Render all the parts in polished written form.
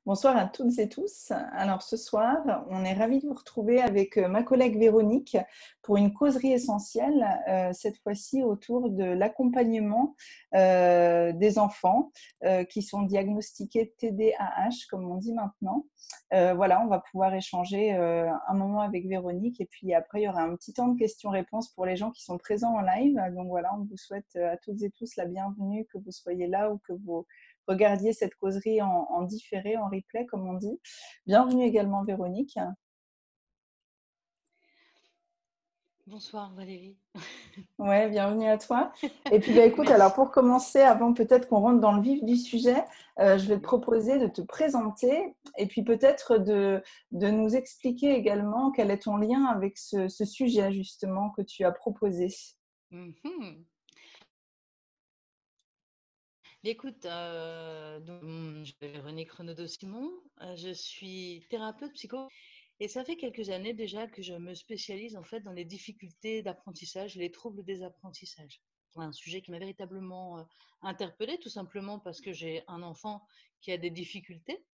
Bonsoir à toutes et tous. Alors ce soir, on est ravis de vous retrouver avec ma collègue Véronique pour une causerie essentielle, cette fois-ci autour de l'accompagnement des enfants qui sont diagnostiqués TDAH, comme on dit maintenant. Voilà, on va pouvoir échanger un moment avec Véronique et puis après, il y aura un petit temps de questions-réponses pour les gens qui sont présents en live. Donc voilà, on vous souhaite à toutes et tous la bienvenue, que vous soyez là ou que vous regardiez cette causerie en différé, en replay, comme on dit. Bienvenue également, Véronique. Bonsoir Valérie. Ouais, bienvenue à toi. Et puis, bah, écoute, alors Merci. pour commencer, avant peut-être qu'on rentre dans le vif du sujet, je vais te Oui. proposer de te présenter et puis peut-être de nous expliquer également quel est ton lien avec ce sujet justement que tu as proposé. Mhm. Écoute, je suis Véronique Renaudot-Simon, je suis thérapeute psycho et ça fait quelques années déjà que je me spécialise en fait dans les difficultés d'apprentissage, les troubles des apprentissages. Un sujet qui m'a véritablement interpellée tout simplement parce que j'ai un enfant qui a des difficultés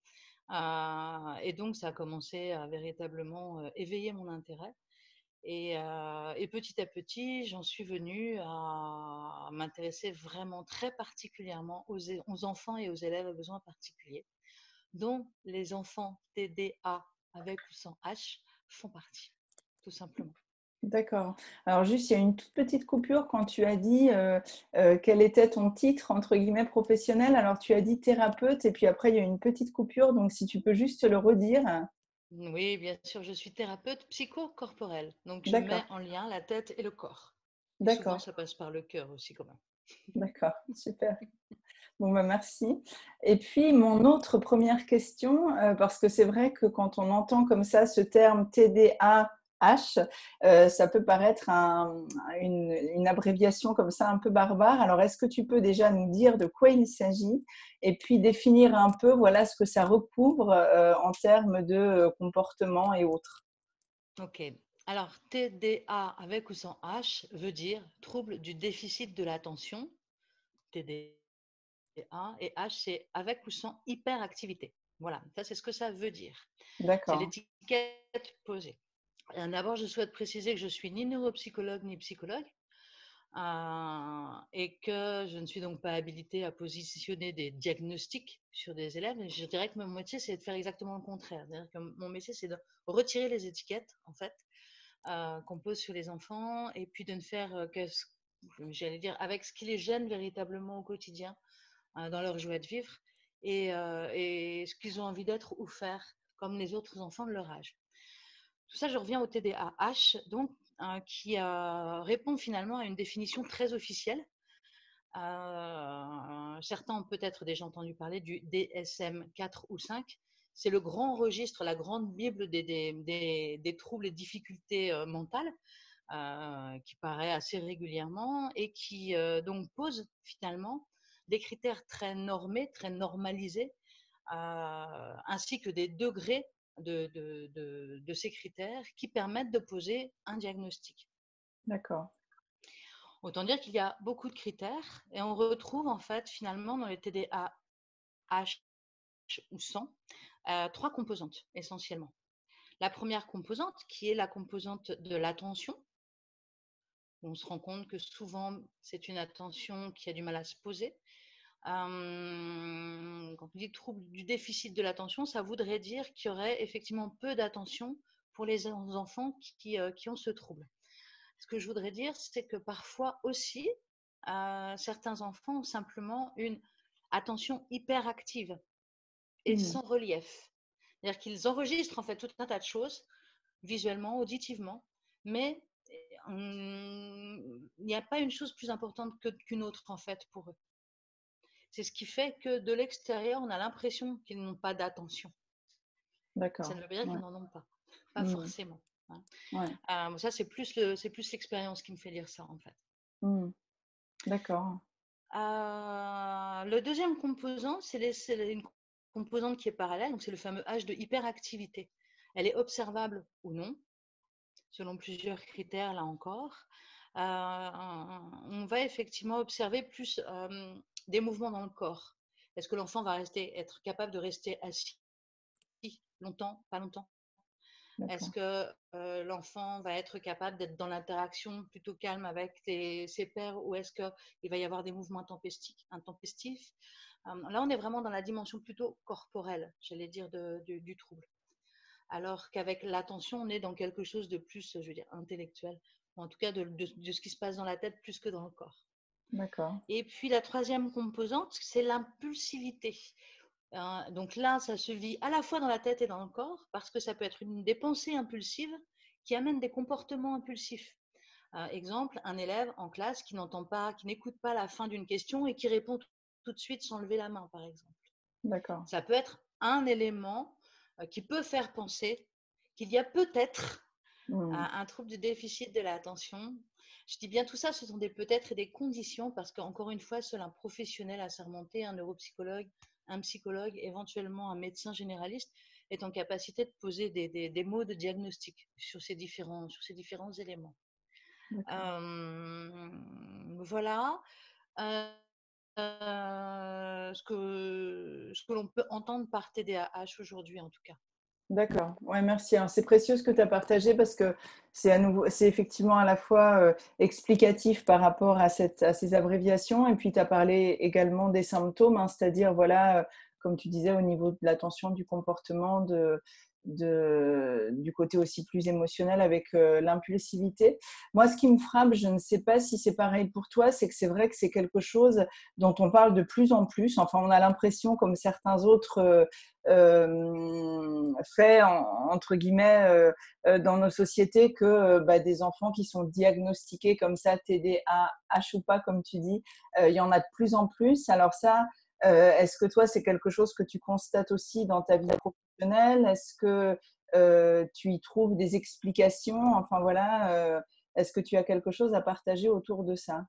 et donc ça a commencé à véritablement éveiller mon intérêt. Et petit à petit, j'en suis venue à m'intéresser vraiment très particulièrement aux enfants et aux élèves à besoins particuliers, dont les enfants TDA avec ou sans H font partie, tout simplement. D'accord. Alors juste, il y a une toute petite coupure quand tu as dit quel était ton titre, entre guillemets, professionnel. Alors tu as dit thérapeute et puis après, il y a une petite coupure. Donc si tu peux juste le redire. Oui, bien sûr, je suis thérapeute psychocorporelle, donc je D'accord, mets en lien la tête et le corps. Et souvent, d'accord, ça passe par le cœur aussi quand même. d'accord, super. Bon, bah, merci. Et puis, mon autre première question, parce que c'est vrai que quand on entend comme ça ce terme TDAH, ça peut paraître une abréviation comme ça un peu barbare. Alors, est-ce que tu peux déjà nous dire de quoi il s'agit et puis définir un peu voilà, ce que ça recouvre en termes de comportement et autres? Ok. Alors, TDA avec ou sans H veut dire trouble du déficit de l'attention, TDA, et H, c'est avec ou sans hyperactivité. Voilà, ça c'est ce que ça veut dire. C'est D'accord. l'étiquette posée. D'abord, je souhaite préciser que je suis ni neuropsychologue ni psychologue et que je ne suis donc pas habilitée à positionner des diagnostics sur des élèves. Je dirais que mon métier, c'est de faire exactement le contraire. C'est-à-dire que mon métier, c'est de retirer les étiquettes, en fait, qu'on pose sur les enfants et puis de ne faire que, j'allais dire, avec ce qui les gêne véritablement au quotidien dans leur joie de vivre et ce qu'ils ont envie d'être ou faire comme les autres enfants de leur âge. Tout ça, je reviens au TDAH, donc, qui répond finalement à une définition très officielle. Certains ont peut-être déjà entendu parler du DSM 4 ou 5. C'est le grand registre, la grande bible des troubles et difficultés mentales, qui paraît assez régulièrement et qui donc pose finalement des critères très normés, très normalisés, ainsi que des degrés de ces critères qui permettent de poser un diagnostic. D'accord. Autant dire qu'il y a beaucoup de critères et on retrouve en fait finalement dans les TDAH ou 100 trois composantes essentiellement. La première composante qui est la composante de l'attention. On se rend compte que souvent c'est une attention qui a du mal à se poser. Quand on dit trouble du déficit de l'attention, ça voudrait dire qu'il y aurait effectivement peu d'attention pour les enfants qui ont ce trouble. Ce que je voudrais dire, c'est que parfois aussi, certains enfants ont simplement une attention hyperactive et Hmm. sans relief. C'est-à-dire qu'ils enregistrent en fait tout un tas de choses, visuellement, auditivement, mais il n'y a pas une chose plus importante qu'une autre en fait pour eux. C'est ce qui fait que de l'extérieur, on a l'impression qu'ils n'ont pas d'attention. Ça D'accord. ne veut pas dire qu'ils Ouais. n'en ont pas, pas Hmm. forcément. Hein. Ouais. Ça, c'est plus l'expérience qui me fait dire ça en fait. Hmm. D'accord. Le deuxième composant, c'est une composante qui est parallèle, donc c'est le fameux H de hyperactivité. Elle est observable ou non, selon plusieurs critères là encore. On va effectivement observer plus des mouvements dans le corps. Est-ce que l'enfant va être capable de rester assis longtemps, pas longtemps? Est-ce D'accord. que l'enfant va être capable d'être dans l'interaction plutôt calme avec ses pairs ou est-ce qu'il va y avoir des mouvements intempestifs? Là, on est vraiment dans la dimension plutôt corporelle, j'allais dire, du trouble. Alors qu'avec l'attention, on est dans quelque chose de plus, je veux dire, intellectuel, ou en tout cas de ce qui se passe dans la tête plus que dans le corps. D'accord. Et puis la troisième composante, c'est l'impulsivité. Donc là, ça se vit à la fois dans la tête et dans le corps, parce que ça peut être des pensées impulsives qui amènent des comportements impulsifs. Exemple, un élève en classe qui n'entend pas, qui n'écoute pas la fin d'une question et qui répond tout de suite sans lever la main, par exemple. D'accord. Ça peut être un élément qui peut faire penser qu'il y a peut-être Mmh. un trouble du déficit de l'attention. Je dis bien tout ça, ce sont des peut-être et des conditions parce qu'encore une fois, seul un professionnel assermenté, un neuropsychologue, un psychologue, éventuellement un médecin généraliste, est en capacité de poser des mots de diagnostic sur ces différents éléments. D'accord. Voilà ce que l'on peut entendre par TDAH aujourd'hui en tout cas. D'accord. Ouais, merci, hein. C'est précieux ce que tu as partagé parce que c'est à nouveau, c'est effectivement à la fois explicatif par rapport à ces abréviations et puis tu as parlé également des symptômes, hein, c'est-à-dire, voilà, comme tu disais, au niveau de l'attention, du comportement, du côté aussi plus émotionnel avec l'impulsivité. Moi, ce qui me frappe, je ne sais pas si c'est pareil pour toi, c'est que c'est vrai que c'est quelque chose dont on parle de plus en plus. Enfin, on a l'impression, comme certains autres fait entre guillemets dans nos sociétés que bah, des enfants qui sont diagnostiqués comme ça TDAH ou pas comme tu dis, il y en a de plus en plus. Alors ça, est-ce que toi c'est quelque chose que tu constates aussi dans ta vie professionnelle? Est-ce que tu y trouves des explications? Enfin voilà, est-ce que tu as quelque chose à partager autour de ça?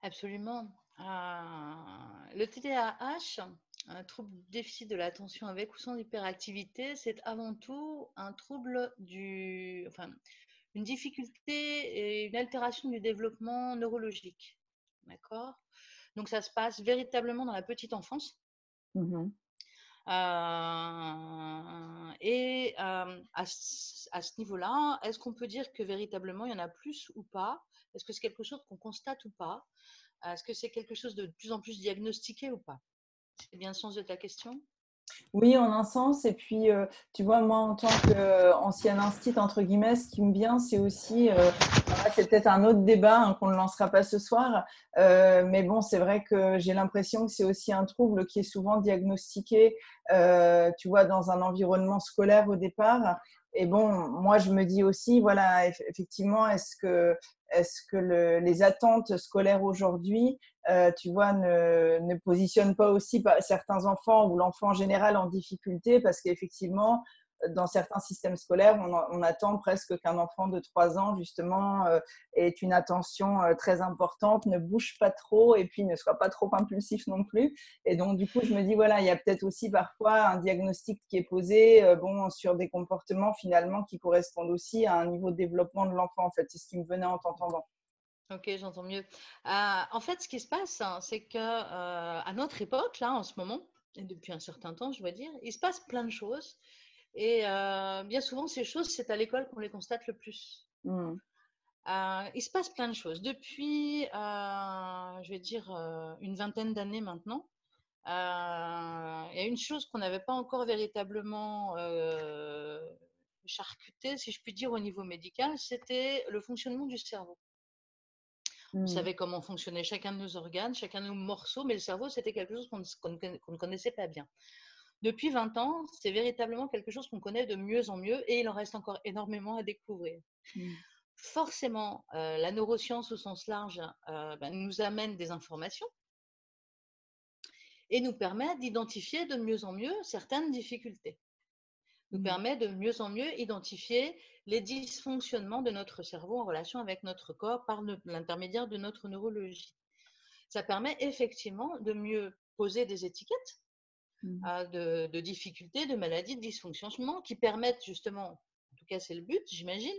Absolument. Le TDAH, un trouble du déficit de l'attention avec ou sans hyperactivité, c'est avant tout un trouble enfin, une difficulté et une altération du développement neurologique. D'accord? Donc ça se passe véritablement dans la petite enfance. Mmh. Et à ce niveau-là, est-ce qu'on peut dire que véritablement il y en a plus ou pas? Est-ce que c'est quelque chose qu'on constate ou pas? Est-ce que c'est quelque chose de plus en plus diagnostiqué ou pas? C'est bien le sens de ta question? Oui, en un sens. Et puis, tu vois, moi, en tant qu'ancienne instit, entre guillemets, ce qui me vient, c'est aussi, voilà, c'est peut-être un autre débat hein, qu'on ne lancera pas ce soir, mais bon, c'est vrai que j'ai l'impression que c'est aussi un trouble qui est souvent diagnostiqué, tu vois, dans un environnement scolaire au départ. Et bon, moi, je me dis aussi, voilà, effectivement, est-ce que les attentes scolaires aujourd'hui tu vois, ne positionne pas aussi certains enfants ou l'enfant en général en difficulté parce qu'effectivement, dans certains systèmes scolaires, on attend presque qu'un enfant de 3 ans, justement, ait une attention très importante, ne bouge pas trop et puis ne soit pas trop impulsif non plus. Et donc, du coup, je me dis, voilà, il y a peut-être aussi parfois un diagnostic qui est posé bon, sur des comportements finalement qui correspondent aussi à un niveau de développement de l'enfant. En fait, c'est ce qui me venait en t'entendant. Ok, j'entends mieux. En fait, ce qui se passe, hein, c'est que à notre époque, là, en ce moment, et depuis un certain temps, je dois dire, il se passe plein de choses. Et bien souvent, ces choses, c'est à l'école qu'on les constate le plus. Mmh. Il se passe plein de choses. Depuis, je vais dire, une vingtaine d'années maintenant, il y a une chose qu'on n'avait pas encore véritablement charcutée, si je puis dire, au niveau médical, c'était le fonctionnement du cerveau. On Mmh. savait comment fonctionnait chacun de nos organes, chacun de nos morceaux, mais le cerveau, c'était quelque chose qu'on ne connaissait pas bien. Depuis 20 ans, c'est véritablement quelque chose qu'on connaît de mieux en mieux et il en reste encore énormément à découvrir. Mmh. Forcément, la neuroscience au sens large nous amène des informations et nous permet d'identifier de mieux en mieux certaines difficultés, nous Mmh. permet de mieux en mieux identifier les dysfonctionnements de notre cerveau en relation avec notre corps par l'intermédiaire de notre neurologie. Ça permet effectivement de mieux poser des étiquettes Mmh. de difficultés, de maladies, de dysfonctionnements qui permettent justement, en tout cas c'est le but, j'imagine,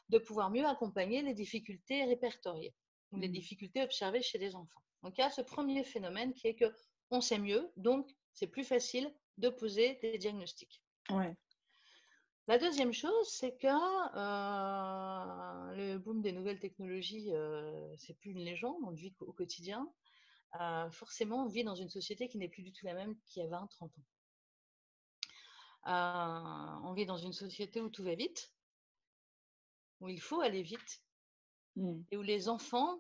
de pouvoir mieux accompagner les difficultés répertoriées ou les Mmh. difficultés observées chez les enfants. Donc il y a ce premier phénomène qui est que on sait mieux, donc c'est plus facile de poser des diagnostics. Ouais. La deuxième chose, c'est que le boom des nouvelles technologies, c'est plus une légende, on le vit au quotidien. Forcément, on vit dans une société qui n'est plus du tout la même qu'il y a 20, 30 ans. On vit dans une société où tout va vite, où il faut aller vite, et où les enfants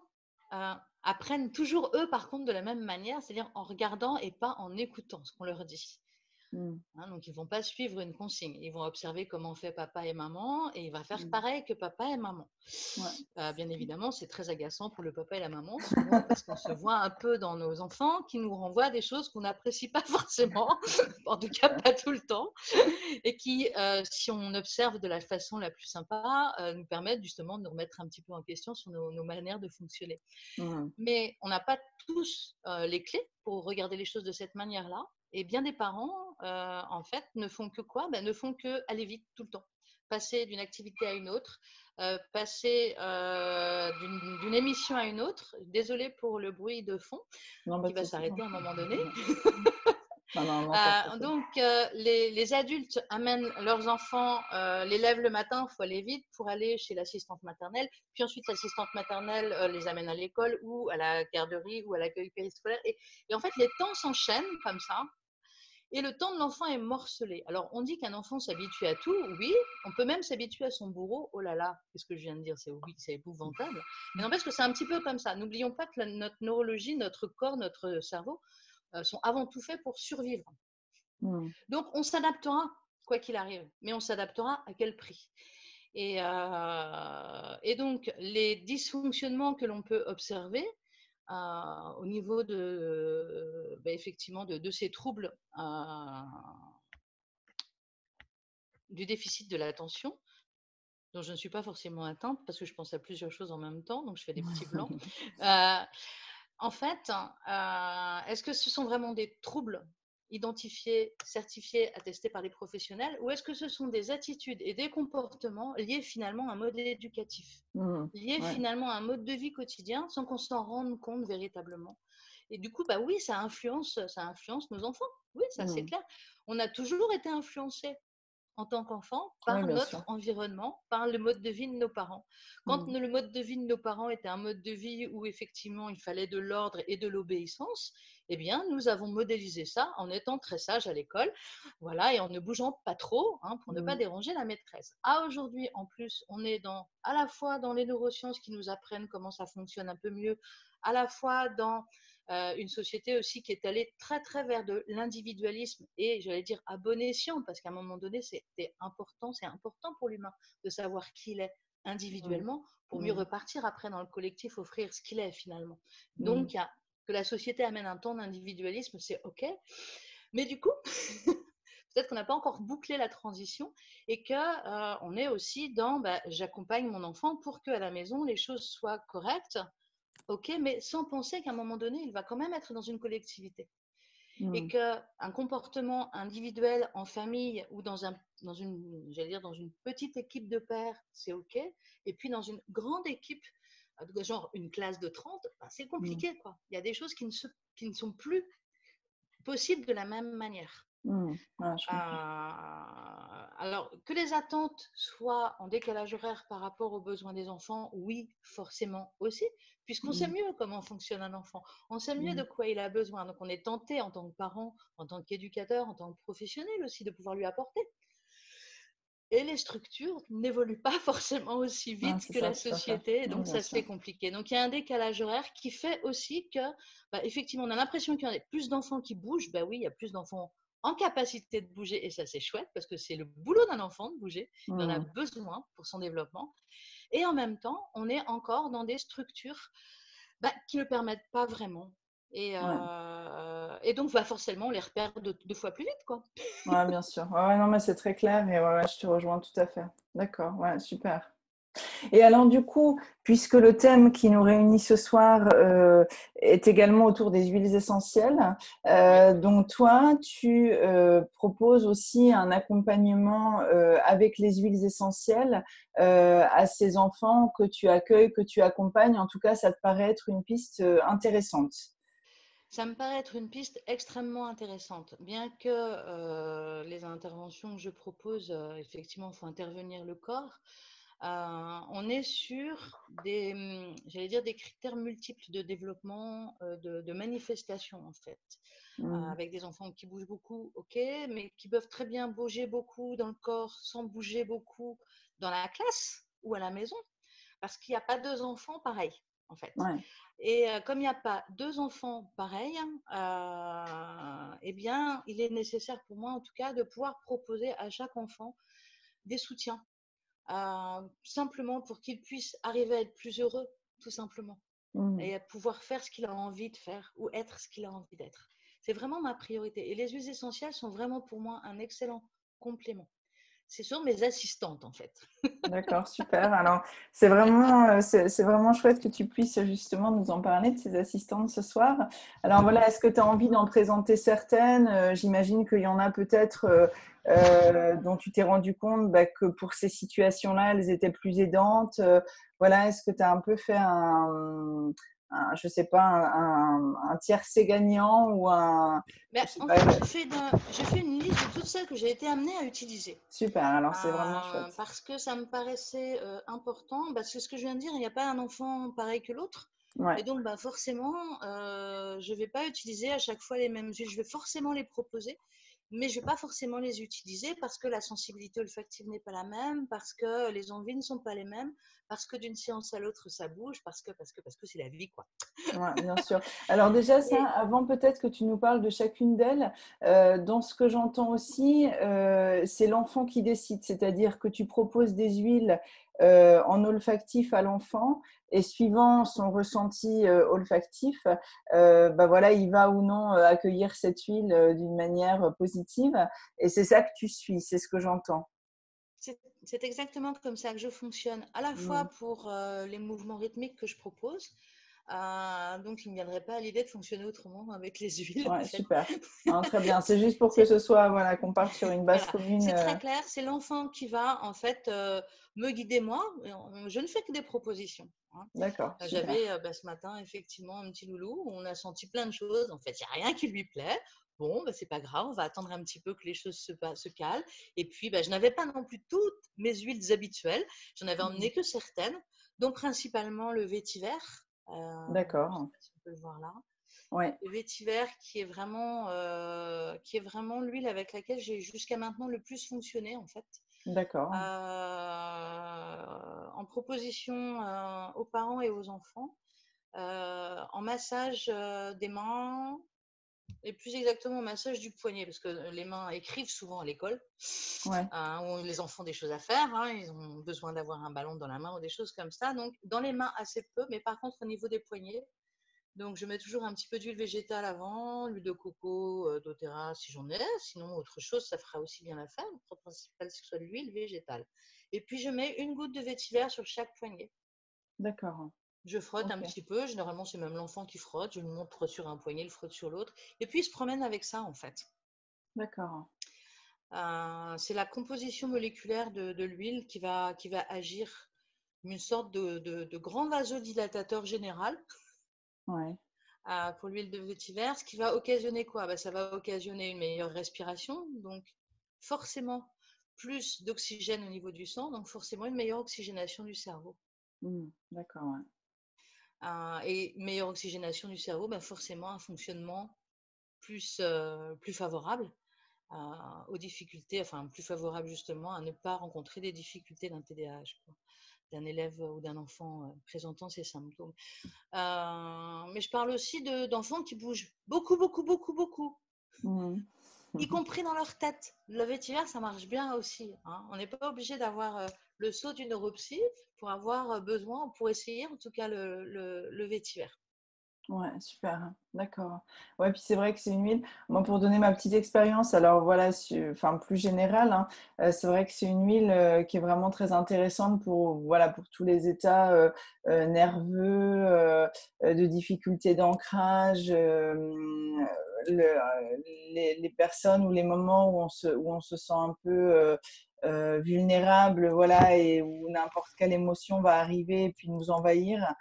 apprennent toujours, eux, par contre, de la même manière, c'est-à-dire en regardant et pas en écoutant ce qu'on leur dit. Donc, ils ne vont pas suivre une consigne. Ils vont observer comment fait papa et maman et il va faire pareil que papa et maman. Ouais. Bien évidemment, c'est très agaçant pour le papa et la maman, souvent parce qu'on se voit un peu dans nos enfants qui nous renvoient des choses qu'on n'apprécie pas forcément, en tout cas pas tout le temps, et qui, si on observe de la façon la plus sympa, nous permettent justement de nous remettre un petit peu en question sur nos manières de fonctionner. Mais on n'a pas tous les clés pour regarder les choses de cette manière-là. Et bien des parents, en fait, ne font que quoi? Ne font que aller vite tout le temps. Passer d'une activité à une autre, passer d'une émission à une autre. Désolée pour le bruit de fond Non, qui va s'arrêter à un moment donné. Non, non, non, pas trop. Donc, les adultes amènent leurs enfants, les lèvent le matin, il faut aller vite pour aller chez l'assistante maternelle. Puis ensuite, l'assistante maternelle les amène à l'école ou à la garderie ou à l'accueil périscolaire. Et en fait, les temps s'enchaînent comme ça. Et le temps de l'enfant est morcelé. Alors, on dit qu'un enfant s'habitue à tout. Oui, on peut même s'habituer à son bourreau. Oh là là, qu'est-ce que je viens de dire? C'est épouvantable. Mais n'empêche que c'est un petit peu comme ça. N'oublions pas que notre neurologie, notre corps, notre cerveau sont avant tout faits pour survivre. Donc, on s'adaptera, quoi qu'il arrive. Mais on s'adaptera à quel prix? Et donc, les dysfonctionnements que l'on peut observer au niveau effectivement de ces troubles du déficit de l'attention, dont je ne suis pas forcément atteinte parce que je pense à plusieurs choses en même temps, donc je fais des petits blancs. En fait, est-ce que ce sont vraiment des troubles identifiés, certifiés, attestés par les professionnels, ou est-ce que ce sont des attitudes et des comportements liés finalement à un modèle éducatif, liés finalement à un mode de vie quotidien sans qu'on s'en rende compte véritablement? Et du coup, oui, ça influence nos enfants. Oui, ça c'est clair. On a toujours été influencés en tant qu'enfant par notre environnement, par le mode de vie de nos parents. Quand le mode de vie de nos parents était un mode de vie où effectivement il fallait de l'ordre et de l'obéissance, eh bien nous avons modélisé ça en étant très sages à l'école, voilà, et en ne bougeant pas trop pour ne pas déranger la maîtresse. Aujourd'hui, en plus, on est à la fois dans les neurosciences qui nous apprennent comment ça fonctionne un peu mieux, à la fois dans une société aussi qui est allée très très vers de l'individualisme et j'allais dire à bon escient, parce qu'à un moment donné c'est important pour l'humain de savoir qui il est individuellement pour mieux repartir après dans le collectif, offrir ce qu'il est finalement. Donc que la société amène un temps d'individualisme, c'est ok, mais du coup peut-être qu'on n'a pas encore bouclé la transition et que on est aussi dans j'accompagne mon enfant pour qu'à la maison les choses soient correctes. Ok, mais sans penser qu'à un moment donné, il va quand même être dans une collectivité. Et qu'un comportement individuel en famille ou dans une petite équipe de pairs, c'est ok. Et puis dans une grande équipe, genre une classe de 30, c'est compliqué, quoi. Il y a des choses qui ne sont plus possibles de la même manière. Alors, que les attentes soient en décalage horaire par rapport aux besoins des enfants, oui, forcément aussi, puisqu'on sait mieux comment fonctionne un enfant, on sait mieux de quoi il a besoin. Donc, on est tenté en tant que parent, en tant qu'éducateur, en tant que professionnel aussi de pouvoir lui apporter. Et les structures n'évoluent pas forcément aussi vite que la société, donc ça c'est compliqué. Donc il y a un décalage horaire qui fait aussi que, effectivement, on a l'impression qu'il y a plus d'enfants qui bougent. Oui, il y a plus d'enfants en capacité de bouger et ça c'est chouette parce que c'est le boulot d'un enfant de bouger. Il en a besoin pour son développement. Et en même temps, on est encore dans des structures qui ne le permettent pas vraiment. Et donc, forcément, on les repère deux fois plus vite, quoi. Ouais, bien sûr. Non, mais c'est très clair et je te rejoins tout à fait. D'accord, super. Et alors, du coup, puisque le thème qui nous réunit ce soir est également autour des huiles essentielles, donc toi, tu proposes aussi un accompagnement avec les huiles essentielles à ces enfants que tu accueilles, que tu accompagnes. En tout cas, ça te paraît être une piste intéressante. Ça me paraît être une piste extrêmement intéressante, bien que les interventions que je propose, effectivement, il faut intervenir le corps. On est sur j'allais dire, des critères multiples de développement, de manifestation en fait. Avec des enfants qui bougent beaucoup, ok, mais qui peuvent très bien bouger beaucoup dans le corps sans bouger beaucoup dans la classe ou à la maison, parce qu'il n'y a pas deux enfants pareils en fait. Ouais. Et comme il n'y a pas deux enfants pareils, eh bien, il est nécessaire pour moi, en tout cas, de pouvoir proposer à chaque enfant des soutiens, simplement pour qu'il puisse arriver à être plus heureux, tout simplement, et à pouvoir faire ce qu'il a envie de faire ou être ce qu'il a envie d'être. C'est vraiment ma priorité. Et les huiles essentielles sont vraiment pour moi un excellent complément. C'est sur mes assistantes, en fait. D'accord, super. Alors, c'est vraiment chouette que tu puisses justement nous en parler de ces assistantes ce soir. Alors voilà, est-ce que tu as envie d'en présenter certaines? J'imagine qu'il y en a peut-être dont tu t'es rendu compte que pour ces situations-là, elles étaient plus aidantes. Voilà, est-ce que tu as un peu fait je sais pas, un tiercé gagnant ou Mais je sais en pas. fait, j'ai fait une liste de toutes celles que j'ai été amenée à utiliser. Super, alors c'est vraiment chouette. Parce que ça me paraissait important. Parce que ce que je viens de dire, il n'y a pas un enfant pareil que l'autre. Ouais. Et donc, forcément, je ne vais pas utiliser à chaque fois les mêmes huiles. Je vais forcément les proposer, mais je ne vais pas forcément les utiliser parce que la sensibilité olfactive n'est pas la même, parce que les envies ne sont pas les mêmes, parce que d'une séance à l'autre, ça bouge, parce que c'est la vie, quoi. Ouais, bien sûr. Alors déjà, ça, Et avant peut-être que tu nous parles de chacune d'elles, dans ce que j'entends aussi, c'est l'enfant qui décide, c'est-à-dire que tu proposes des huiles en olfactif à l'enfant et suivant son ressenti olfactif, voilà, il va ou non accueillir cette huile d'une manière positive et c'est ça que tu suis, c'est ce que j'entends. c'est exactement comme ça que je fonctionne, à la fois Mm. pour les mouvements rythmiques que je propose. Donc, il ne me viendrait pas à l'idée de fonctionner autrement avec les huiles, en Ouais, fait. super. Hein, très bien. C'est juste pour que C'est ce soit, voilà, qu'on parte sur une base voilà, commune. c'est très clair. C'est l'enfant qui va, en fait, me guider moi. Je ne fais que des propositions, hein. D'accord, super. J'avais ce matin, effectivement, un petit loulou. On a senti plein de choses. En fait, il n'y a rien qui lui plaît. Bon, c'est pas grave, on va attendre un petit peu que les choses se calment. Et puis, je n'avais pas non plus toutes mes huiles habituelles. J'en avais Mm. emmené que certaines, donc principalement le vétiver. Je ne sais D'accord. pas si on peut le voir là. Ouais, Le vétiver qui est vraiment l'huile avec laquelle j'ai jusqu'à maintenant le plus fonctionné, en fait. d'accord. En proposition aux parents et aux enfants, en massage des mains, et plus exactement au massage du poignet, parce que les mains écrivent souvent à l'école, Ouais, où les enfants ont des choses à faire, hein, ils ont besoin d'avoir un ballon dans la main ou des choses comme ça. Donc, dans les mains, assez peu, mais par contre, au niveau des poignets, donc je mets toujours un petit peu d'huile végétale avant, l'huile de coco, doTERRA si j'en ai, sinon autre chose, ça fera aussi bien l'affaire. Le principal, c'est que ce soit de l'huile végétale. Et puis je mets une goutte de vétiver sur chaque poignet. d'accord. Je frotte un Ok, petit peu, généralement c'est même l'enfant qui frotte, je le montre sur un poignet, il frotte sur l'autre, et puis il se promène avec ça en fait. d'accord. C'est la composition moléculaire de l'huile qui va agir une sorte de grand vasodilatateur général. Ouais. Pour l'huile de vétiver, ce qui va occasionner quoi? Ça va occasionner une meilleure respiration, donc forcément plus d'oxygène au niveau du sang, donc forcément une meilleure oxygénation du cerveau. D'accord, ouais. Et meilleure oxygénation du cerveau, forcément un fonctionnement plus favorable euh, aux difficultés, enfin plus favorable justement à ne pas rencontrer des difficultés d'un TDAH, quoi, d'un élève ou d'un enfant présentant ces symptômes. Mais je parle aussi d'enfants qui bougent beaucoup, beaucoup, beaucoup, beaucoup, Mhm. y compris dans leur tête. Le vétiver, ça marche bien aussi, hein. On n'est pas obligé d'avoir le saut d'une neuropsy pour avoir besoin, pour essayer en tout cas le vétiver. Ouais, super. D'accord. Ouais, puis c'est vrai que c'est une huile. Moi, pour donner ma petite expérience, alors voilà, enfin plus générale, hein, c'est vrai que c'est une huile qui est vraiment très intéressante pour voilà pour tous les états nerveux, de difficultés d'ancrage, les personnes ou les moments où on se sent un peu vulnérable, voilà, et où n'importe quelle émotion va arriver et puis nous envahir.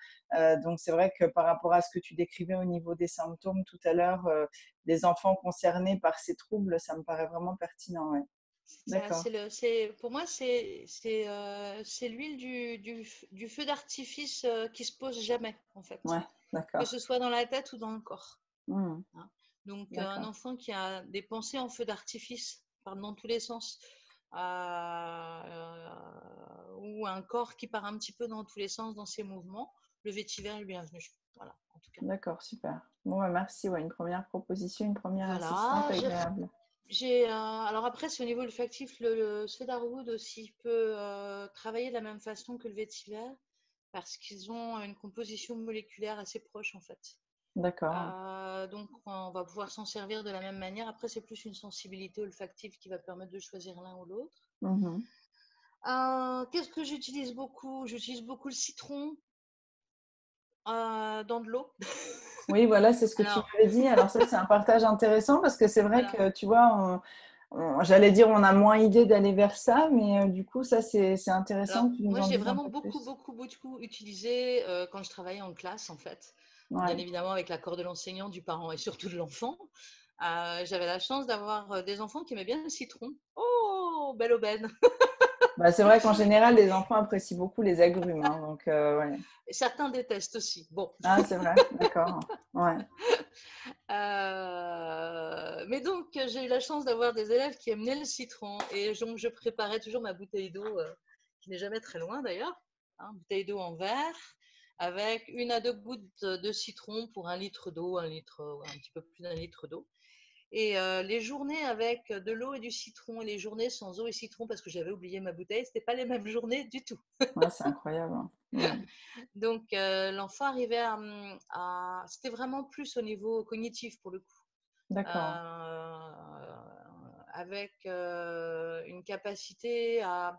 Donc, c'est vrai que par rapport à ce que tu décrivais au niveau des symptômes tout à l'heure des enfants concernés par ces troubles, ça me paraît vraiment pertinent. Ouais. Ça, D'accord. pour moi, c'est l'huile du feu d'artifice qui se pose jamais, en fait. Ouais, Que d'accord. ce soit dans la tête ou dans le corps. Hmm, Hein. Donc, un d'accord. enfant qui a des pensées en feu d'artifice, part dans tous les sens, ou un corps qui part un petit peu dans tous les sens dans ses mouvements, le vétiver est bienvenu. Voilà, en tout cas. D'accord, super. Bon, bah, merci. Ouais, une première proposition, une première assistante Voilà. agréable. Alors après, c'est au niveau olfactif, le cedarwood aussi peut travailler de la même façon que le vétiver parce qu'ils ont une composition moléculaire assez proche en fait. D'accord. Donc, on va pouvoir s'en servir de la même manière. Après, c'est plus une sensibilité olfactive qui va permettre de choisir l'un ou l'autre. Mhm. Qu'est-ce que j'utilise beaucoup? J'utilise beaucoup le citron dans de l'eau. Oui, voilà, c'est ce que tu Alors, m'avais dit. Alors ça, c'est un partage intéressant parce que c'est vrai voilà. que, tu vois, j'allais dire on a moins idée d'aller vers ça, mais du coup, ça, c'est Alors, intéressant que tu nous moi, en j'ai dises un vraiment peu beaucoup, plus. beaucoup, beaucoup utilisé quand je travaillais en classe, en fait. Bien Ouais. évidemment, avec l'accord de l'enseignant, du parent et surtout de l'enfant. J'avais la chance d'avoir des enfants qui aimaient bien le citron. Oh, belle aubaine! Bah, c'est vrai qu'en général, les enfants apprécient beaucoup les agrumes, hein, donc, ouais. Et certains détestent aussi. Bon. Ah, c'est vrai, d'accord. Ouais. Mais donc, j'ai eu la chance d'avoir des élèves qui aimaient le citron. Et donc, je préparais toujours ma bouteille d'eau, qui n'est jamais très loin d'ailleurs, hein, bouteille d'eau en verre, avec 1 à 2 gouttes de citron pour 1 litre d'eau, un petit peu plus d'1 litre d'eau. Et les journées avec de l'eau et du citron et les journées sans eau et citron parce que j'avais oublié ma bouteille, c'était pas les mêmes journées du tout. Ouais, c'est incroyable, hein. Donc l'enfant arrivait c'était vraiment plus au niveau cognitif pour le coup, D'accord. avec une capacité à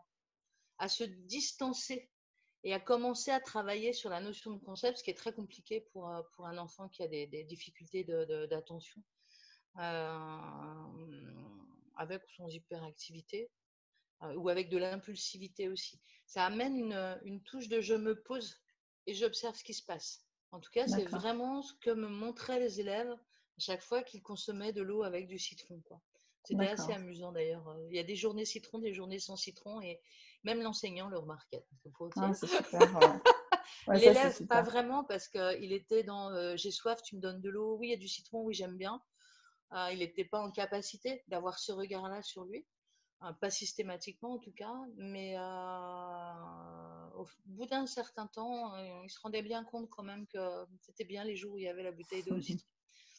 se distancer et à commencer à travailler sur la notion de concept, ce qui est très compliqué pour un enfant qui a des difficultés d'attention. Avec son hyperactivité ou avec de l'impulsivité aussi. Ça amène une touche de je me pose et j'observe ce qui se passe. En tout cas, c'est D'accord. vraiment ce que me montraient les élèves à chaque fois qu'ils consommaient de l'eau avec du citron, quoi. C'était assez D'accord. amusant d'ailleurs. Il y a des journées citron, des journées sans citron et même l'enseignant le remarquait. Il faut Ah, dire. c'est super. Ouais. Ouais, ça, c'est L'élève, pas super. vraiment parce qu'il était dans j'ai soif, tu me donnes de l'eau. Oui, il y a du citron, oui, j'aime bien. Il n'était pas en capacité d'avoir ce regard-là sur lui, pas systématiquement en tout cas, mais au bout d'un certain temps, il se rendait bien compte quand même que c'était bien les jours où il y avait la bouteille d'eau au citron.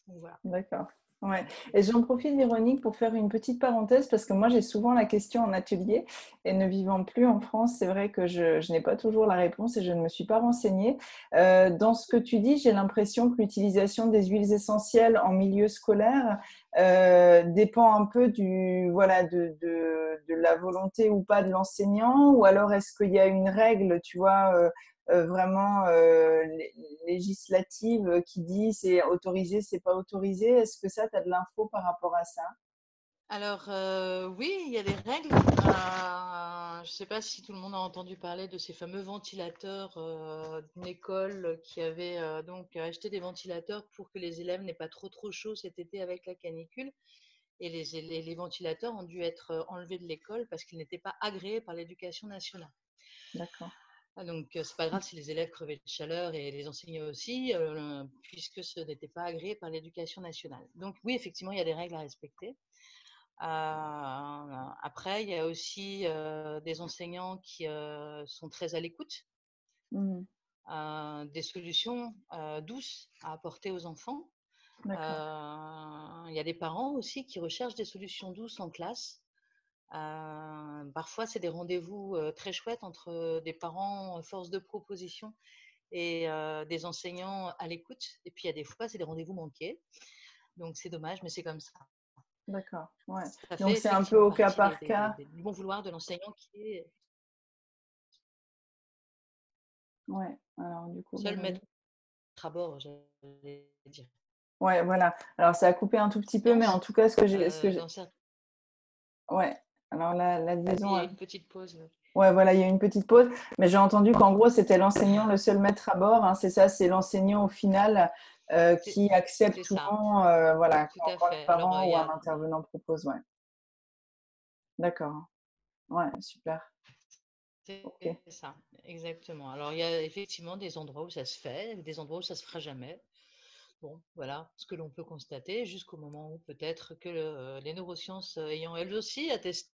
Donc voilà. D'accord. Ouais. Et j'en profite, Véronique, pour faire une petite parenthèse parce que moi, j'ai souvent la question en atelier et ne vivant plus en France, c'est vrai que je n'ai pas toujours la réponse et je ne me suis pas renseignée. Dans ce que tu dis, j'ai l'impression que l'utilisation des huiles essentielles en milieu scolaire dépend un peu voilà, de la volonté ou pas de l'enseignant, ou alors est-ce qu'il y a une règle, tu vois, vraiment législative qui dit c'est autorisé, c'est pas autorisé. Est-ce que ça, tu as de l'info par rapport à ça? Alors oui, il y a des règles. Je ne sais pas si tout le monde a entendu parler de ces fameux ventilateurs d'une école qui avait donc acheté des ventilateurs pour que les élèves n'aient pas trop chaud cet été avec la canicule. Et les ventilateurs ont dû être enlevés de l'école parce qu'ils n'étaient pas agréés par l'éducation nationale. D'accord. Donc, c'est pas grave si les élèves crevaient de chaleur et les enseignants aussi, puisque ce n'était pas agréé par l'éducation nationale. Donc, oui, effectivement, il y a des règles à respecter. Après, il y a aussi des enseignants qui sont très à l'écoute, Mhm. des solutions douces à apporter aux enfants. D'accord. Il y a des parents aussi qui recherchent des solutions douces en classe. Parfois, c'est des rendez-vous très chouettes entre des parents force de proposition et des enseignants à l'écoute. Et puis, il y a des fois, c'est des rendez-vous manqués. Donc, c'est dommage, mais c'est comme ça. D'accord. Ouais. Ça Donc, fait c'est un peu effectivement au cas partie par cas. du bon vouloir de l'enseignant qui est Ouais. Alors, du coup, seul Véronique. maître à bord, j'allais dire. Ouais, voilà. Alors, ça a coupé un tout petit peu, mais en tout cas, Dans certains... ouais. Alors, la Il liaison. y a une petite pause. Ouais, voilà, il y a eu une petite pause, mais j'ai entendu qu'en gros, c'était l'enseignant le seul maître à bord, hein, c'est ça, c'est l'enseignant au final C'est qui acceptent c'est ça, souvent, voilà, tout à quand les fait. Alors, parents il y ou un a intervenant propose, ouais. D'accord. Ouais, super. c'est OK. ça, exactement. Alors, il y a effectivement des endroits où ça se fait, des endroits où ça se fera jamais. Bon, voilà ce que l'on peut constater jusqu'au moment où peut-être que les neurosciences ayant elles aussi attesté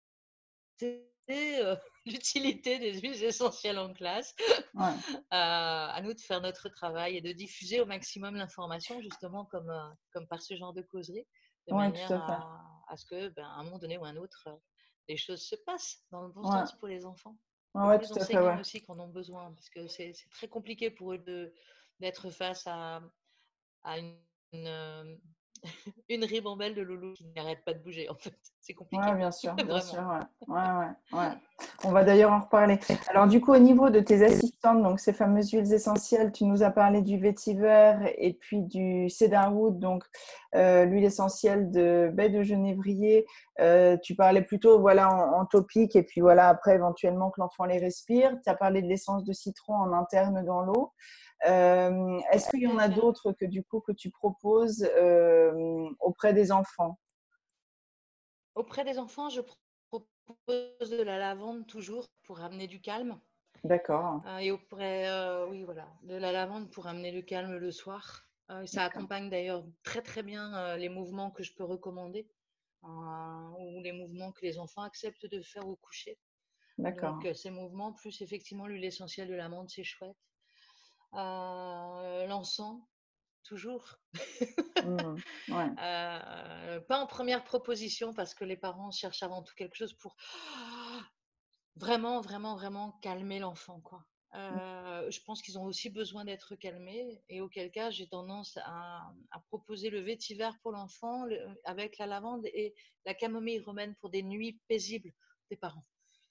l'utilité des huiles essentielles en classe, Ouais. à nous de faire notre travail et de diffuser au maximum l'information, justement comme par ce genre de causerie, de Ouais, tout manière à fait. à ce que, ben, à un moment donné ou à un autre, les choses se passent dans le bon Ouais. sens pour les enfants Ouais, et ouais, pour les tout à fait, enseignants ouais. aussi qui en ont besoin, parce que c'est très compliqué pour eux d'être face à une ribambelle de loulous qui n'arrête pas de bouger, en fait. C'est Ouais, compliqué, bien sûr, vraiment. ouais. Ouais, ouais, ouais. On va d'ailleurs en reparler. Alors, du coup, au niveau de tes assistantes, donc ces fameuses huiles essentielles, tu nous as parlé du vétiver et puis du cedarwood, donc l'huile essentielle de baie de genévrier. Tu parlais plutôt, voilà, en topique et puis voilà, après, éventuellement que l'enfant les respire. Tu as parlé de l'essence de citron en interne dans l'eau. Est-ce qu'il y Tout en à a fait. d'autres que du coup que tu proposes auprès des enfants? Auprès des enfants, je propose de la lavande toujours pour amener du calme. D'accord, Et auprès, oui, voilà, de la lavande pour amener le calme le soir. Ça d'accord, accompagne d'ailleurs très très bien les mouvements que je peux recommander ou les mouvements que les enfants acceptent de faire au coucher. Donc d'accord. ces mouvements, plus effectivement l'huile essentielle de l'amande, c'est chouette. L'encens, toujours. Mmh. Ouais, Pas en première proposition parce que les parents cherchent avant tout quelque chose pour vraiment, vraiment, vraiment calmer l'enfant, quoi. Je pense qu'ils ont aussi besoin d'être calmés et auquel cas j'ai tendance à proposer le vétiver pour l'enfant avec la lavande et la camomille romaine pour des nuits paisibles des parents.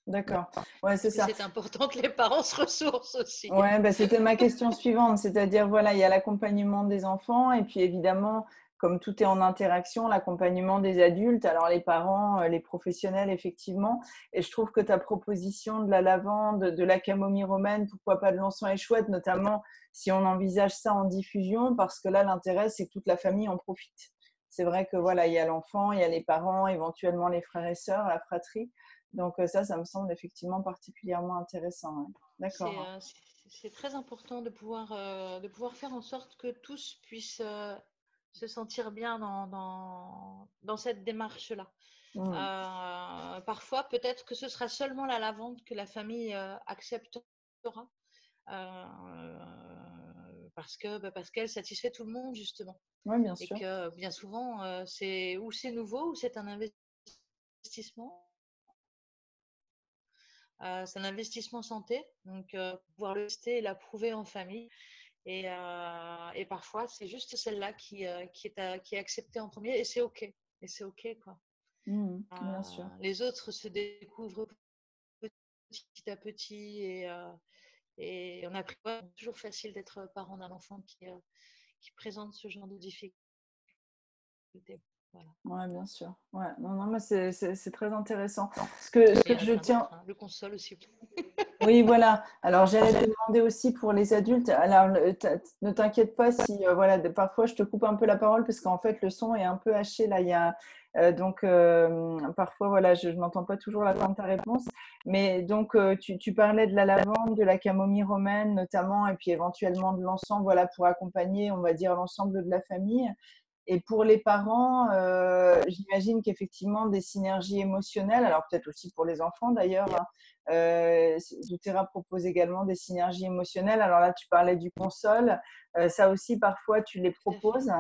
d'accord. Ouais, c'est Parce que ça. c'est important que les parents se ressourcent aussi. Ouais, bah, c'était ma question suivante, c'est-à-dire, voilà, il y a l'accompagnement des enfants et puis évidemment, comme tout est en interaction, l'accompagnement des adultes, alors les parents, les professionnels, effectivement. Et je trouve que ta proposition de la lavande, de la camomille romaine, pourquoi pas de l'encens est chouette, notamment si on envisage ça en diffusion, parce que là, l'intérêt, c'est que toute la famille en profite. C'est vrai que C'est ça. voilà, il y a l'enfant, il y a les parents, éventuellement les frères et sœurs, la fratrie. Donc ça me semble effectivement particulièrement intéressant. Ouais. C'est D'accord. euh, c'est- c'est très important de pouvoir faire en sorte que tous puissent se sentir bien dans cette démarche-là. Mmh. Parfois, peut-être que ce sera seulement la lavande que la famille acceptera euh, parce qu'elle satisfait tout le monde justement Ouais, bien et sûr. que bien souvent c'est nouveau ou c'est un investissement. C'est un investissement santé, donc pouvoir le tester et l'approuver en famille. Et parfois, c'est juste celle-là qui est acceptée en premier et c'est OK. Et c'est OK, quoi. Mmh. Bien sûr. Les autres se découvrent petit à petit et on a pris toujours facile d'être parent d'un enfant qui présente ce genre de difficultés. Voilà. Ouais, bien sûr. Ouais, non, non, mais c'est très intéressant. Ce Et il que y en a je plein tiens, d'autres, hein. Le console aussi. oui, voilà. Alors, j'allais te demander aussi pour les adultes. Alors, ne t'inquiète pas si, voilà, parfois je te coupe un peu la parole parce qu'en fait, le son est un peu haché. Là, il y a, donc, parfois, voilà, je n'entends pas toujours la fin de ta réponse. Mais donc, tu parlais de la lavande, de la camomille romaine notamment, et puis éventuellement de l'encens, voilà, pour accompagner, on va dire, l'ensemble de la famille. Et pour les parents, j'imagine qu'effectivement, des synergies émotionnelles, alors peut-être aussi pour les enfants d'ailleurs, hein, doTERRA propose également des synergies émotionnelles. Alors là, tu parlais du console. Ça aussi, parfois, tu les Tout à fait. proposes.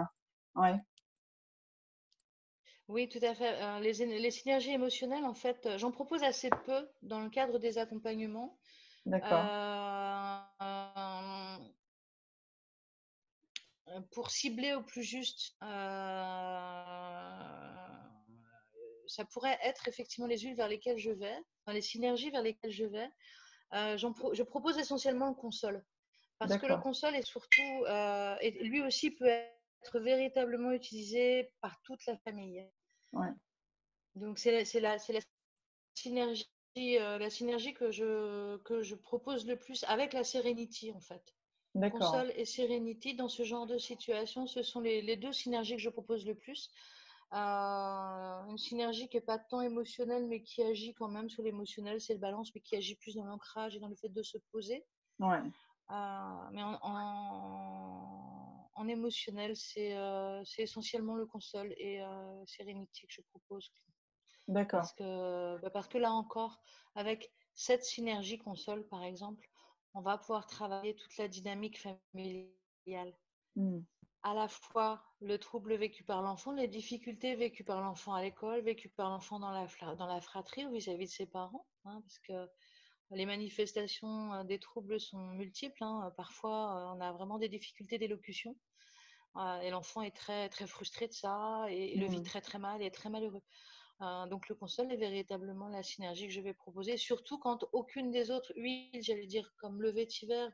Ouais, Oui, tout à fait. Les synergies émotionnelles, en fait, j'en propose assez peu dans le cadre des accompagnements. d'accord, Euh, pour cibler au plus juste, ça pourrait être effectivement les huiles vers lesquelles je vais, enfin, les synergies vers lesquelles je vais. Je propose essentiellement le console. Parce que le d'accord. console est surtout, et lui aussi peut être véritablement utilisé par toute la famille. Ouais, Donc c'est la synergie que je propose le plus avec la Serenity en fait. D'accord. Console et Serenity, dans ce genre de situation, ce sont les deux synergies que je propose le plus. Une synergie qui n'est pas tant émotionnelle, mais qui agit quand même sur l'émotionnel, c'est le balance, mais qui agit plus dans l'ancrage et dans le fait de se poser. Ouais, Mais en émotionnel, c'est essentiellement le console et Serenity que je propose. d'accord. Parce que là encore, avec cette synergie console, par exemple, on va pouvoir travailler toute la dynamique familiale. Mm. À la fois le trouble vécu par l'enfant, les difficultés vécues par l'enfant à l'école, vécues par l'enfant dans la fratrie ou vis-à-vis de ses parents, hein, parce que les manifestations des troubles sont multiples, hein. Parfois, on a vraiment des difficultés d'élocution et l'enfant est très, très frustré de ça et le vit Mm. très, très mal et est très malheureux. Donc, le console est véritablement la synergie que je vais proposer, surtout quand aucune des autres huiles, j'allais dire, comme le vétiver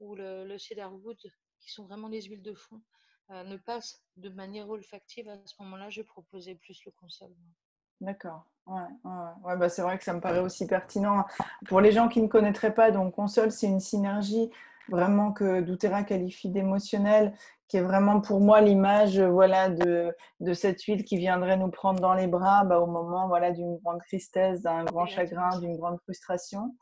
ou le cedarwood, qui sont vraiment les huiles de fond, ne passe de manière olfactive. À ce moment-là, je proposais plus le console. D'accord. Ouais, ouais, ouais. Bah, c'est vrai que ça me paraît aussi pertinent. Pour les gens qui ne connaîtraient pas, donc console, c'est une synergie vraiment que doTERRA qualifie d'émotionnelle, qui est vraiment pour moi l'image voilà, de cette huile qui viendrait nous prendre dans les bras bah, au moment voilà, d'une grande tristesse, d'un grand Exactement chagrin, ça. d'une grande frustration.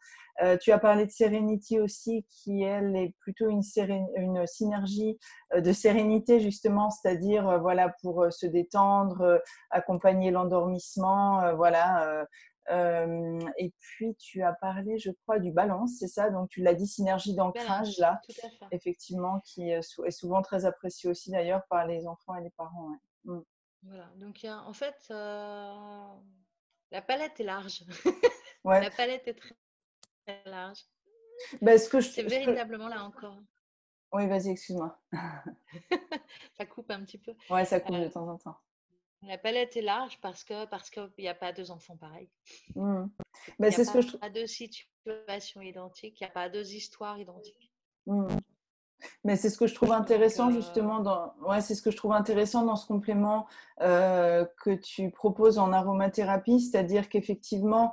Tu as parlé de Serenity aussi, qui elle est plutôt une synergie de sérénité justement, c'est-à-dire voilà, pour se détendre, accompagner l'endormissement, voilà. Et puis, tu as parlé, je crois, du balance, c'est ça? Donc, tu l'as dit, synergie d'ancrage, Balance, là, tout à fait. effectivement, qui est souvent très appréciée aussi, d'ailleurs, par les enfants et les parents. Ouais. Mm. Voilà. Donc, en fait, la palette est large. Ouais. La palette est très, très large. Ben, C'est véritablement là encore. Oui, vas-y, excuse-moi. Ça coupe un petit peu. Ouais, ça coupe de Euh, temps en temps. la palette est large parce qu'il n'y a pas deux enfants pareils. Mm. Il Ben, n'y a c'est ce que pas je trouve. deux situations identiques. Il n'y a pas deux histoires identiques. Mm. Mais c'est ce que je trouve Donc, intéressant justement ouais, c'est ce que je trouve intéressant dans ce complément que tu proposes en aromathérapie, c'est-à-dire qu'effectivement,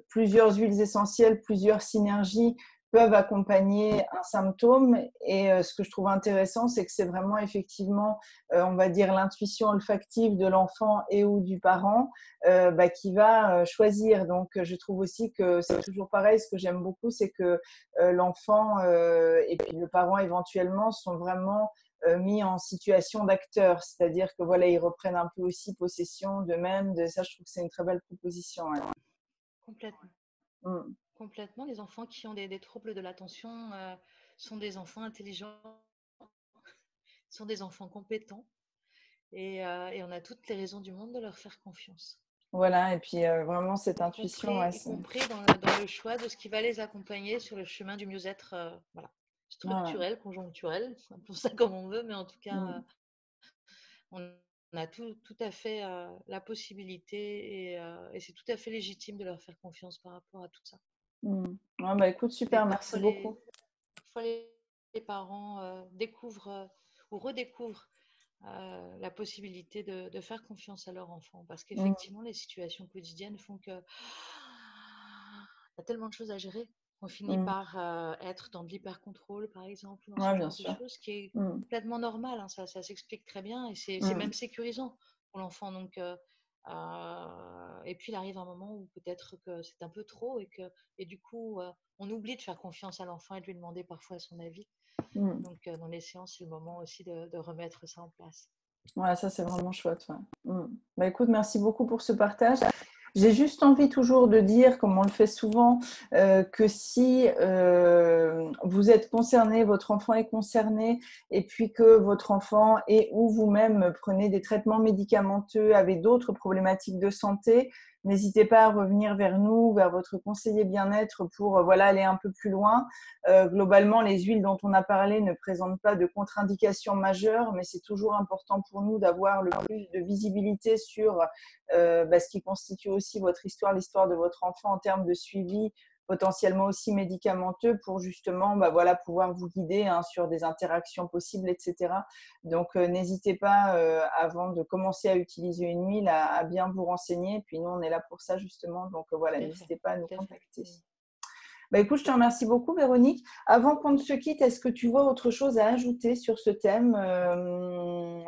plusieurs huiles essentielles, plusieurs synergies peuvent accompagner un symptôme. Et ce que je trouve intéressant, c'est que c'est vraiment effectivement, on va dire, l'intuition olfactive de l'enfant et ou du parent bah, qui va choisir. Donc, je trouve aussi que c'est toujours pareil. Ce que j'aime beaucoup, c'est que l'enfant et puis le parent éventuellement sont vraiment mis en situation d'acteur, c'est-à-dire que voilà, ils reprennent un peu aussi possession d'eux-mêmes. De ça, je trouve que c'est une très belle proposition. Ouais. complètement. Mm. Complètement. Les enfants qui ont des troubles de l'attention sont des enfants intelligents, sont des enfants compétents et on a toutes les raisons du monde de leur faire confiance. Voilà, et puis vraiment cette intuition, ouais, Y compris dans le choix de ce qui va les accompagner sur le chemin du mieux-être voilà, ouais, structurel, conjoncturel, appelons ça comme on veut, mais en tout cas, mm. on a tout à fait la possibilité et c'est tout à fait légitime de leur faire confiance par rapport à tout ça. Mm. Ouais, bah, écoute, Et super, merci beaucoup. parfois les parents découvrent ou redécouvrent la possibilité de faire confiance à leur enfant. Parce Mm. qu'effectivement, les situations quotidiennes font que y a tellement de choses à gérer qu'on finit Mm. par être dans de l'hyper-contrôle, par exemple, ou dans ce Ouais, bien genre de sûr. choses, qui est Mm. complètement normal, hein, ça s'explique très bien et c'est Mm. même sécurisant pour l'enfant. Donc, et puis, il arrive un moment où peut-être que c'est un peu trop et du coup, on oublie de faire confiance à l'enfant et de lui demander parfois son avis. Mm. Donc, dans les séances, c'est le moment aussi de remettre ça en place. Ouais, ça, c'est vraiment chouette. Ouais. Mm. Bah, écoute, merci beaucoup pour ce partage. J'ai juste envie toujours de dire, comme on le fait souvent, que si vous êtes concerné, votre enfant est concerné, et puis que votre enfant et ou vous-même prenez des traitements médicamenteux avec d'autres problématiques de santé, n'hésitez pas à revenir vers nous, vers votre conseiller bien-être pour voilà, aller un peu plus loin. Globalement, les huiles dont on a parlé ne présentent pas de contre-indications majeures, mais c'est toujours important pour nous d'avoir le plus de visibilité sur bah, ce qui constitue aussi votre histoire, l'histoire de votre enfant en termes de suivi, potentiellement aussi médicamenteux pour justement bah, voilà, pouvoir vous guider hein, sur des interactions possibles, etc. Donc, n'hésitez pas, avant de commencer à utiliser une huile, à bien vous renseigner. Puis nous, on est là pour ça justement. Donc, voilà, Tout à fait, n'hésitez pas à nous tout à fait. contacter. Bah, écoute, je te remercie beaucoup, Véronique. Avant qu'on ne se quitte, est-ce que tu vois autre chose à ajouter sur ce thème,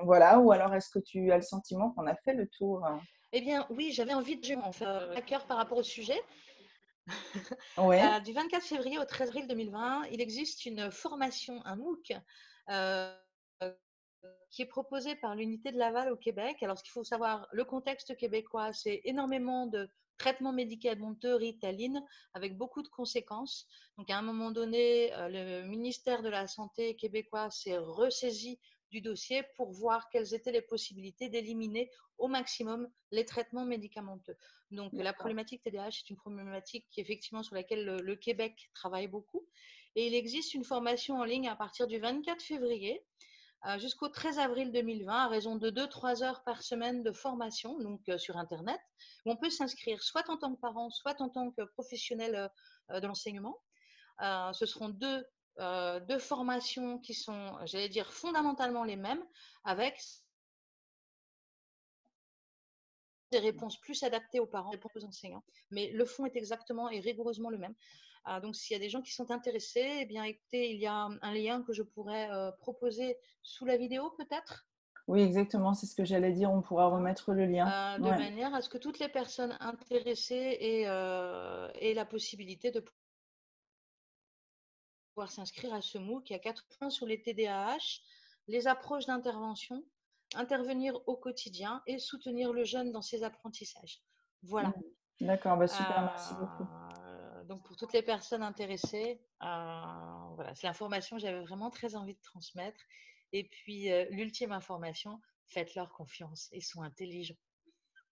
voilà, ou alors est-ce que tu as le sentiment qu'on a fait le tour? Eh bien, oui, j'avais envie de en faire à cœur par rapport au sujet. Oui, Du 24 février au 13 avril 2020, il existe une formation, un MOOC, euh, qui est proposée par l'unité de Laval au Québec. Alors, ce qu'il faut savoir, le contexte québécois, c'est énormément de traitements médicamenteux Ritaline avec beaucoup de conséquences. Donc, à un moment donné, le ministère de la Santé québécois s'est ressaisi du dossier pour voir quelles étaient les possibilités d'éliminer au maximum les traitements médicamenteux. Donc, la d'accord. problématique TDAH est une problématique qui, effectivement, sur laquelle le Québec travaille beaucoup. Et il existe une formation en ligne à partir du 24 février jusqu'au 13 avril 2020 à raison de 2-3 heures par semaine de formation, donc sur Internet, où on peut s'inscrire soit en tant que parent, soit en tant que professionnel de l'enseignement. Ce seront deux formations qui sont, j'allais dire, fondamentalement les mêmes, avec des réponses plus adaptées aux parents, des réponses aux enseignants. Mais le fond est exactement et rigoureusement le même. Donc, s'il y a des gens qui sont intéressés, eh bien, écoutez, il y a un lien que je pourrais proposer sous la vidéo, peut-être. Oui, exactement, c'est ce que j'allais dire. On pourra Hein, remettre le lien. de Ouais. manière à ce que toutes les personnes intéressées aient la possibilité de pouvoir s'inscrire à ce MOOC qui a 4 points sur les TDAH, les approches d'intervention, intervenir au quotidien et soutenir le jeune dans ses apprentissages. Mm. Voilà. D'accord, bah super, merci beaucoup. Donc pour toutes les personnes intéressées, voilà, c'est l'information que j'avais vraiment très envie de transmettre. Et puis l'ultime information, faites-leur confiance, ils sont intelligents.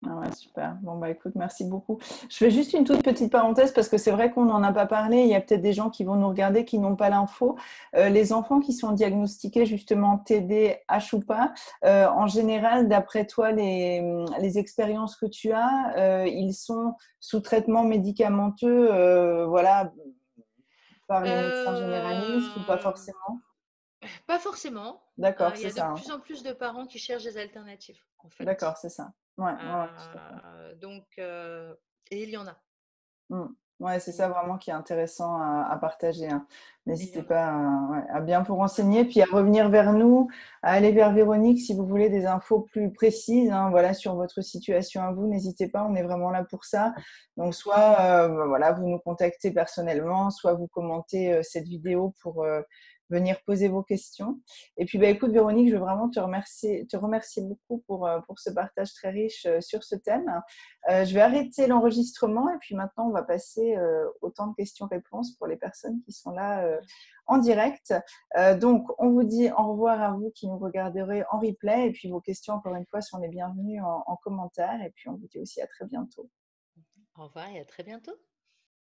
Ah ouais, super. Bon, bah écoute, merci beaucoup. Je fais juste une toute petite parenthèse parce que c'est vrai qu'on n'en a pas parlé. Il y a peut-être des gens qui vont nous regarder qui n'ont pas l'info. Les enfants qui sont diagnostiqués justement TDAH ou pas, en général, d'après toi, les expériences que tu as, ils sont sous traitement médicamenteux, voilà, par les médecins généralistes ou pas Euh, forcément? Pas forcément. D'accord, Il y c'est a de ça, hein. plus en plus de parents qui cherchent des alternatives, en fait. D'accord, c'est ça. Ouais, ouais, ouais, tout à fait. Donc, et il y en a. Mmh. Ouais, c'est Il y ça en a. vraiment qui est intéressant à partager, hein. Il y N'hésitez en a. pas ouais, à bien vous renseigner, puis à revenir vers nous, à aller vers Véronique si vous voulez des infos plus précises, hein, voilà, sur votre situation à vous. N'hésitez pas, on est vraiment là pour ça. Donc, soit voilà, vous nous contactez personnellement, soit vous commentez cette vidéo pour venir poser vos questions. Et puis, bah, écoute, Véronique, je veux vraiment te remercier beaucoup pour ce partage très riche sur ce thème. Je vais arrêter l'enregistrement et puis maintenant, on va passer au temps de questions-réponses pour les personnes qui sont là en direct. Donc, on vous dit au revoir à vous qui nous regarderez en replay et puis vos questions, encore une fois, sont les bienvenues en commentaire et puis on vous dit aussi à très bientôt. Au revoir et à très bientôt.